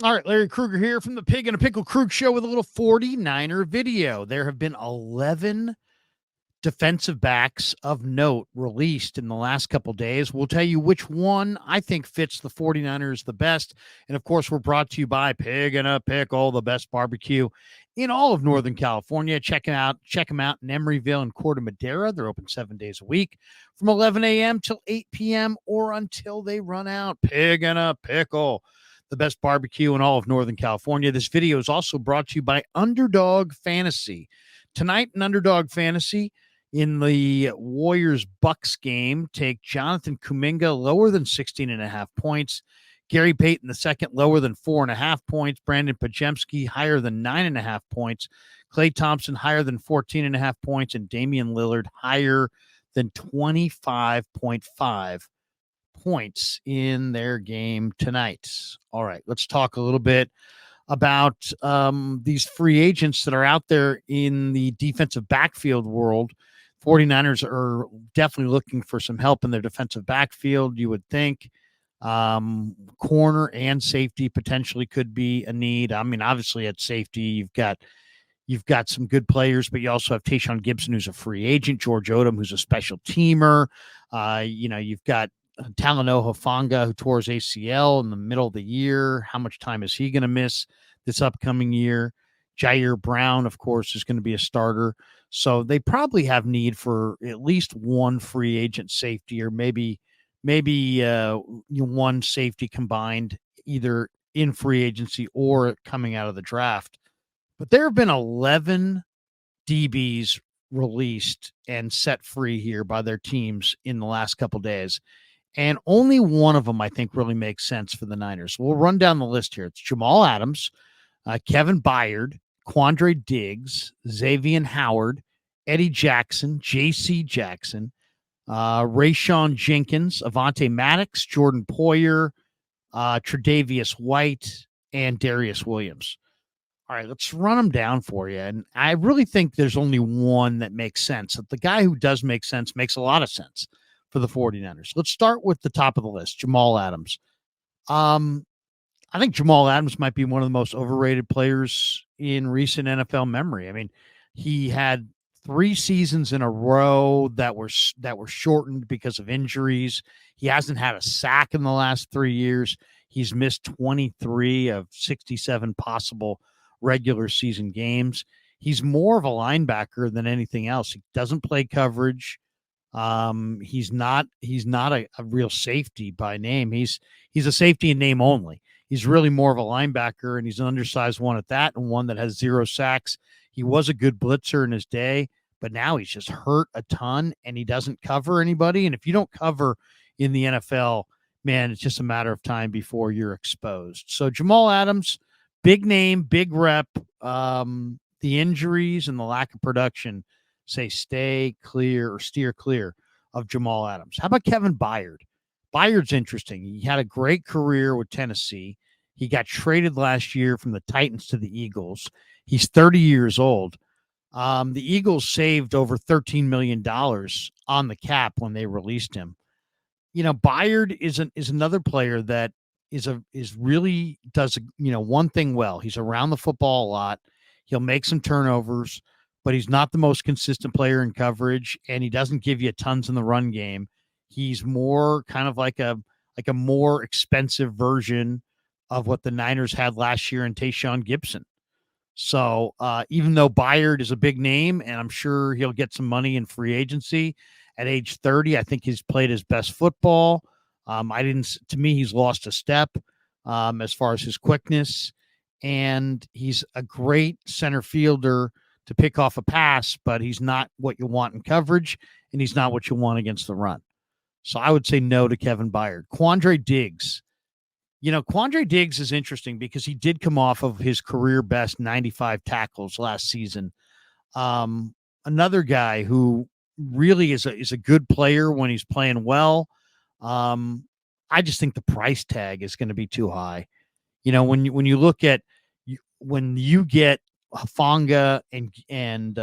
All right, Larry Krueger here from the Pig and a Pickle Krug Show with a little 49er video. There have been 11 defensive backs of note released in the last couple days. We'll tell you which one I think fits the 49ers the best. And of course, we're brought to you by Pig and a Pickle, the best barbecue in all of Northern California. Check them out in Emeryville and Corte Madera. They're open 7 days a week from 11 a.m. till 8 p.m. or until they run out. Pig and a Pickle, the best barbecue in all of Northern California. This video is also brought to you by Underdog Fantasy. Tonight in Underdog Fantasy, in the Warriors Bucks game, take Jonathan Kuminga lower than 16.5 points. Gary Payton II lower than 4.5 points. Brandon Pajemski higher than 9.5 points. Klay Thompson higher than 14.5 points. And Damian Lillard higher than 25.5 points in their game tonight. All right, let's talk a little bit about these free agents that are out there in the defensive backfield world. 49ers are definitely looking for some help in their defensive backfield, you would think. Corner and safety potentially could be a need. I mean, obviously at safety, you've got some good players, but you also have Tayshaun Gibson, who's a free agent, George Odom, who's a special teamer. You've got Talanoa Hufanga, who tore his ACL in the middle of the year. How much time is he going to miss this upcoming year? Jair Brown, of course, is going to be a starter. So they probably have need for at least one free agent safety, or maybe one safety combined, either in free agency or coming out of the draft. But there have been 11 DBs released and set free here by their teams in the last couple days. And only one of them, I think, really makes sense for the Niners. We'll run down the list here. It's Jamal Adams, Kevin Byard, Quandre Diggs, Xavier Howard, Eddie Jackson, J.C. Jackson, Rayshawn Jenkins, Avonte Maddox, Jordan Poyer, Tre'Davious White, and Darius Williams. All right, let's run them down for you. And I really think there's only one that makes sense. The guy who does make sense makes a lot of sense for the 49ers. Let's start with the top of the list, Jamal Adams. I think Jamal Adams might be one of the most overrated players in recent NFL memory. I mean, he had 3 seasons in a row that were shortened because of injuries. He hasn't had a sack in the last 3 years. He's missed 23 of 67 possible regular season games. He's more of a linebacker than anything else. He doesn't play coverage. He's not a real safety by name. He's a safety in name only. He's really more of a linebacker, and he's an undersized one at that, and one that has 0 sacks. He was a good blitzer in his day, but now he's just hurt a ton, and he doesn't cover anybody. And if you don't cover in the NFL, man, it's just a matter of time before you're exposed. So Jamal Adams, big name, big rep. The injuries and the lack of production say steer clear of Jamal Adams. How about Kevin Byard? Byard's interesting. He had a great career with Tennessee. He got traded last year from the Titans to the Eagles. He's 30 years old. The Eagles saved over $13 million on the cap when they released him. Byard is another player that really does one thing well. He's around the football a lot. He'll make some turnovers, but he's not the most consistent player in coverage, and he doesn't give you tons in the run game. He's more kind of like a more expensive version of what the Niners had last year in Tayshaun Gibson. So even though Byard is a big name, and I'm sure he'll get some money in free agency at age 30, I think he's played his best football. To me, he's lost a step as far as his quickness, and he's a great center fielder to pick off a pass, but he's not what you want in coverage, and he's not what you want against the run. So I would say no to Kevin Byard. Quandre Diggs. Quandre Diggs is interesting because he did come off of his career best 95 tackles last season. Another guy who really is a good player when he's playing well. I just think the price tag is going to be too high. When you look at when you get Hufanga and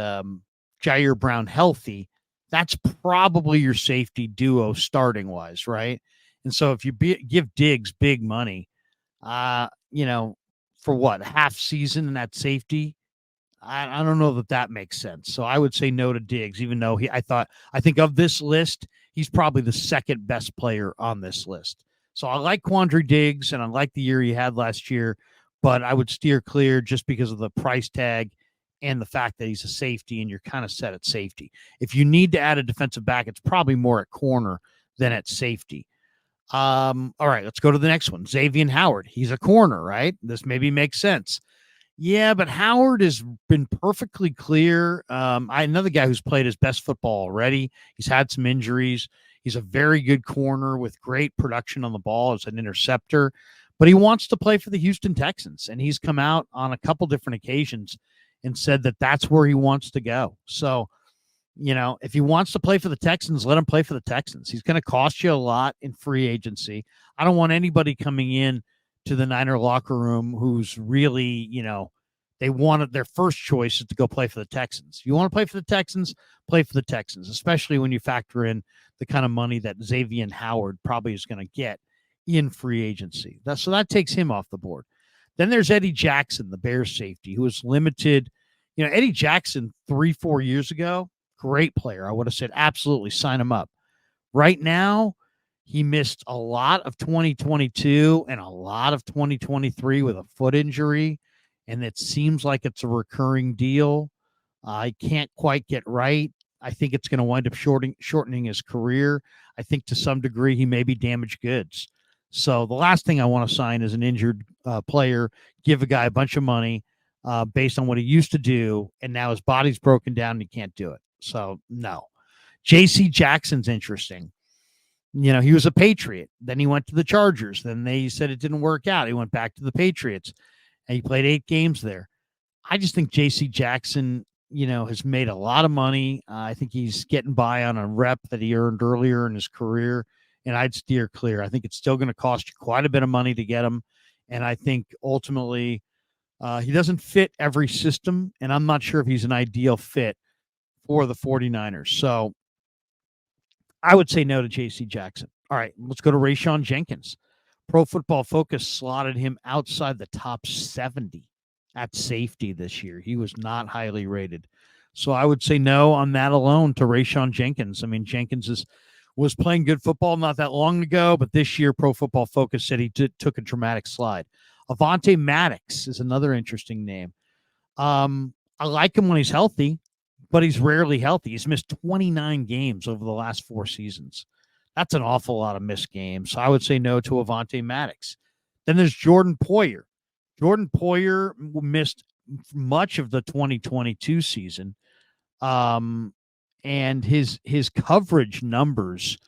Jair Brown healthy, that's probably your safety duo starting wise, right? And so if you give Diggs big money, for what, half season in that safety. I don't know that makes sense. So I would say no to Diggs, even though I think of this list, he's probably the second best player on this list. So I like Quandre Diggs and I like the year he had last year, but I would steer clear just because of the price tag and the fact that he's a safety and you're kind of set at safety. If you need to add a defensive back, it's probably more at corner than at safety. All right, let's go to the next one. Xavier Howard. He's a corner, right? This maybe makes sense. Yeah, but Howard has been perfectly clear. Another guy who's played his best football already. He's had some injuries. He's a very good corner with great production on the ball as an interceptor, but he wants to play for the Houston Texans, and he's come out on a couple different occasions and said that that's where he wants to go. So, if he wants to play for the Texans, let him play for the Texans. He's going to cost you a lot in free agency. I don't want anybody coming in to the Niner locker room who's really, they wanted their first choice is to go play for the Texans. You want to play for the Texans, play for the Texans, especially when you factor in the kind of money that Xavier Howard probably is going to get in free agency. So that takes him off the board. Then there's Eddie Jackson, the Bears safety, who was limited. Eddie Jackson 3-4 years ago, great player. I would have said absolutely sign him up. Right now, he missed a lot of 2022 and a lot of 2023 with a foot injury, and it seems like it's a recurring deal. I can't quite get right. I think it's going to wind up shortening his career. I think to some degree he may be damaged goods. So the last thing I want to sign is an injured player, give a guy a bunch of money based on what he used to do, and now his body's broken down and he can't do it. So no. J.C. Jackson's interesting. He was a Patriot. Then he went to the Chargers. Then they said it didn't work out. He went back to the Patriots, and he played 8 games there. I just think J.C. Jackson, has made a lot of money. I think he's getting by on a rep that he earned earlier in his career, and I'd steer clear. I think it's still going to cost you quite a bit of money to get him, and I think ultimately he doesn't fit every system, and I'm not sure if he's an ideal fit for the 49ers. So I would say no to J.C. Jackson. All right, let's go to Rayshawn Jenkins. Pro Football Focus slotted him outside the top 70 at safety this year. He was not highly rated. So I would say no on that alone to Rayshawn Jenkins. I mean, Jenkins was playing good football not that long ago, but this year Pro Football Focus said he took a dramatic slide. Avonte Maddox is another interesting name. I like him when he's healthy, but he's rarely healthy. He's missed 29 games over the last 4 seasons. That's an awful lot of missed games. So I would say no to Avonte Maddox. Then there's Jordan Poyer. Jordan Poyer missed much of the 2022 season. And his coverage numbers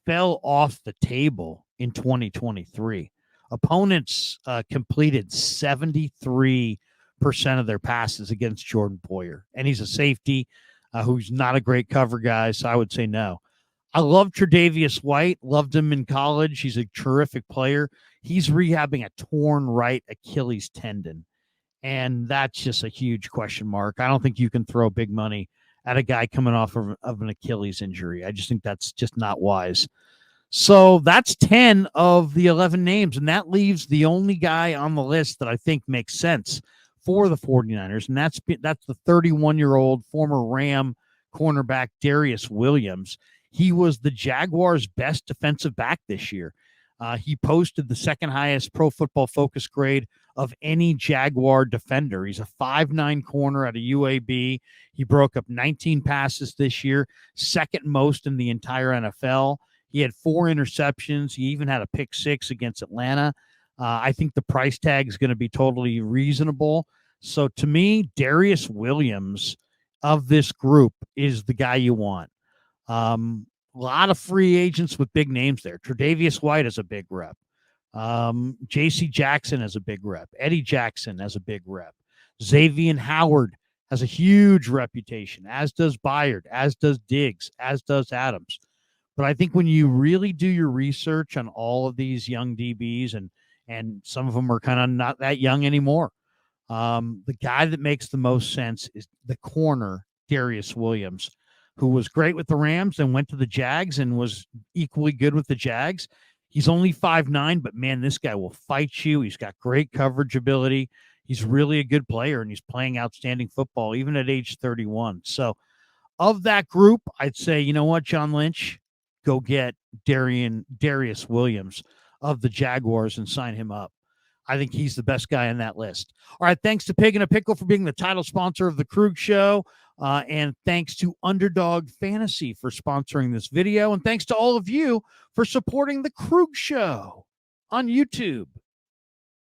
fell off the table in 2023. Opponents completed 73% of their passes against Jordan Poyer, and he's a safety who's not a great cover guy, so I would say no. I love Tre'Davious White, loved him in college. He's a terrific player. He's rehabbing a torn right Achilles tendon, and that's just a huge question mark. I don't think you can throw big money at a guy coming off of an Achilles injury. I just think that's just not wise. So that's 10 of the 11 names, and that leaves the only guy on the list that I think makes sense for the 49ers, and that's the 31-year-old former Ram cornerback Darius Williams. He was the Jaguars' best defensive back this year. He posted the second highest Pro Football Focus grade of any Jaguar defender. He's a 5'9" corner at a UAB. He broke up 19 passes this year, second most in the entire NFL. He had 4 interceptions. He even had a pick 6 against Atlanta. I think the price tag is going to be totally reasonable. So to me, Darius Williams of this group is the guy you want. A lot of free agents with big names there. Tre'Davious White is a big rep. J.C. Jackson has a big rep. Eddie Jackson has a big rep. Xavier Howard has a huge reputation, as does Byard, as does Diggs, as does Adams. But I think when you really do your research on all of these young DBs, and some of them are kind of not that young anymore, the guy that makes the most sense is the corner, Darius Williams, who was great with the Rams and went to the Jags and was equally good with the Jags. He's only 5'9", but man, this guy will fight you. He's got great coverage ability. He's really a good player, and he's playing outstanding football, even at age 31. So, of that group, I'd say, you know what, John Lynch, go get Darius Williams of the Jaguars and sign him up. I think he's the best guy on that list. All right, thanks to Pig and a Pickle for being the title sponsor of the Krug Show. And thanks to Underdog Fantasy for sponsoring this video. And thanks to all of you for supporting the Krug Show on YouTube.